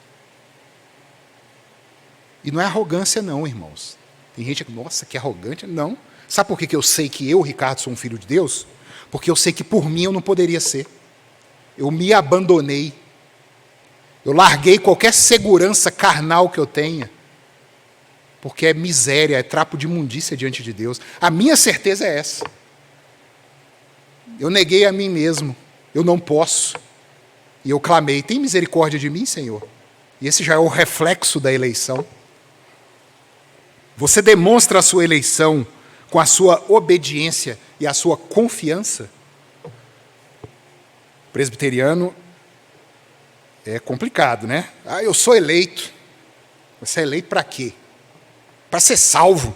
E não é arrogância não, irmãos. Tem gente que, nossa, que arrogante. Não. Sabe por que eu sei que eu, Ricardo, sou um filho de Deus? Porque eu sei que por mim eu não poderia ser. Eu me abandonei. Eu larguei qualquer segurança carnal que eu tenha. Porque é miséria, é trapo de imundícia diante de Deus. A minha certeza é essa. Eu neguei a mim mesmo. Eu não posso. E eu clamei, tem misericórdia de mim, Senhor? E esse já é o reflexo da eleição. Você demonstra a sua eleição com a sua obediência e a sua confiança? Presbiteriano é complicado, né? Ah, eu sou eleito. Você é eleito para quê? Para ser salvo.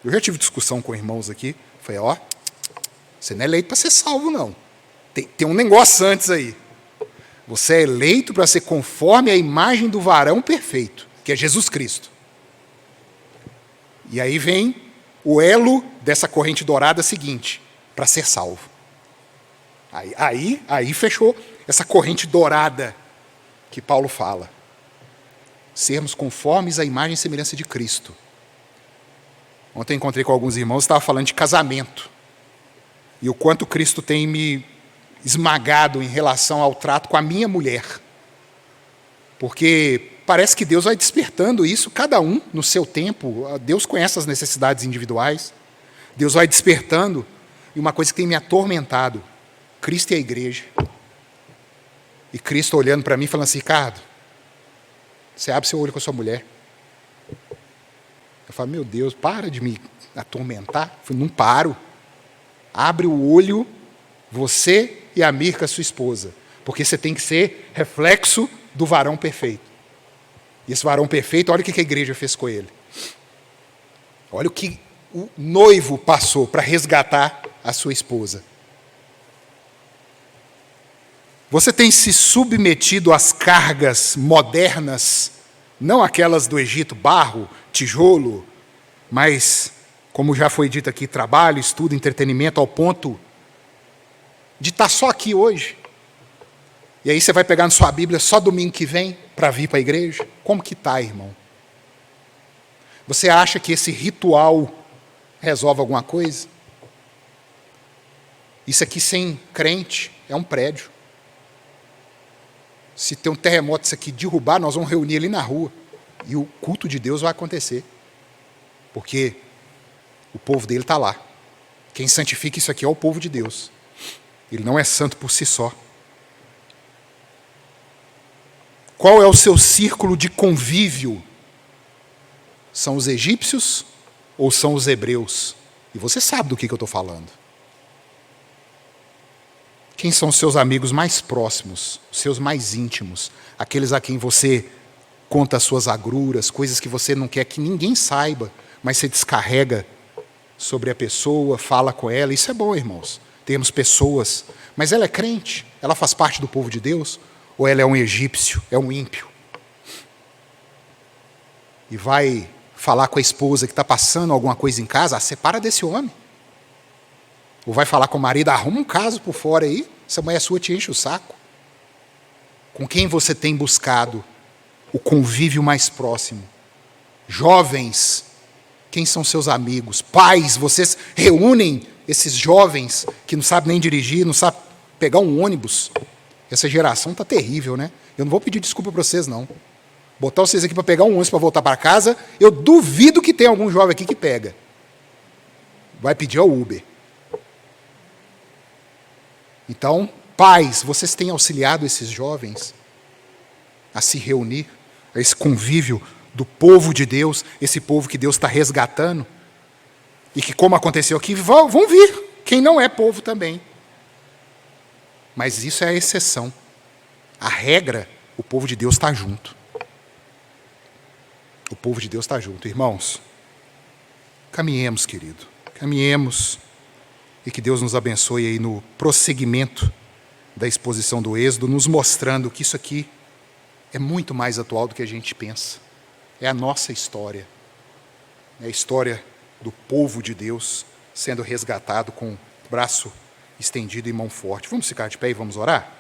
Eu já tive discussão com irmãos aqui. Falei, ó, você não é eleito para ser salvo, não. Tem um negócio antes aí. Você é eleito para ser conforme a imagem do varão perfeito, que é Jesus Cristo. E aí vem o elo dessa corrente dourada seguinte, para ser salvo. Aí fechou essa corrente dourada que Paulo fala. Sermos conformes à imagem e semelhança de Cristo. Ontem eu encontrei com alguns irmãos, estava falando de casamento. E o quanto Cristo tem me esmagado em relação ao trato com a minha mulher. Porque parece que Deus vai despertando isso, cada um no seu tempo. Deus conhece as necessidades individuais. Deus vai despertando. E uma coisa que tem me atormentado, Cristo e a igreja. E Cristo olhando para mim e falando assim, Ricardo, você abre seu olho com a sua mulher. Eu falo, meu Deus, para de me atormentar. Eu falei, não paro. Abre o olho, você e a Mirka, sua esposa. Porque você tem que ser reflexo do varão perfeito. E esse varão perfeito, olha o que a igreja fez com ele. Olha o que o noivo passou para resgatar a sua esposa. Você tem se submetido às cargas modernas, não aquelas do Egito, barro, tijolo, mas, como já foi dito aqui, trabalho, estudo, entretenimento, ao ponto de estar só aqui hoje. E aí você vai pegar na sua Bíblia só domingo que vem para vir para a igreja? Como que está, irmão? Você acha que esse ritual resolve alguma coisa? Isso aqui sem crente é um prédio. Se tem um terremoto, isso aqui derrubar, nós vamos reunir ali na rua. E o culto de Deus vai acontecer. Porque o povo dele está lá. Quem santifica isso aqui é o povo de Deus. Ele não é santo por si só. Qual é o seu círculo de convívio? São os egípcios ou são os hebreus? E você sabe do que eu estou falando. Quem são os seus amigos mais próximos, os seus mais íntimos, aqueles a quem você conta as suas agruras, coisas que você não quer que ninguém saiba, mas você descarrega sobre a pessoa, fala com ela. Isso é bom, irmãos. Temos pessoas, mas ela é crente? Ela faz parte do povo de Deus? Ou ela é um egípcio, é um ímpio? E vai falar com a esposa que está passando alguma coisa em casa, separa desse homem. Ou vai falar com o marido, arruma um caso por fora aí, essa mulher sua te enche o saco. Com quem você tem buscado o convívio mais próximo? Jovens, quem são seus amigos? Pais, vocês reúnem esses jovens que não sabem nem dirigir, não sabem pegar um ônibus. Essa geração está terrível, né? Eu não vou pedir desculpa para vocês, não. Botar vocês aqui para pegar um ônibus para voltar para casa, eu duvido que tenha algum jovem aqui que pega. Vai pedir ao Uber. Então, pais, vocês têm auxiliado esses jovens a se reunir, a esse convívio do povo de Deus, esse povo que Deus está resgatando, e que, como aconteceu aqui, vão vir quem não é povo também. Mas isso é a exceção. A regra, o povo de Deus está junto. O povo de Deus está junto. Irmãos, caminhemos, querido, caminhemos, e que Deus nos abençoe aí no prosseguimento da exposição do Êxodo, nos mostrando que isso aqui é muito mais atual do que a gente pensa. É a nossa história, é a história do povo de Deus sendo resgatado com braço estendido e mão forte. Vamos ficar de pé e vamos orar?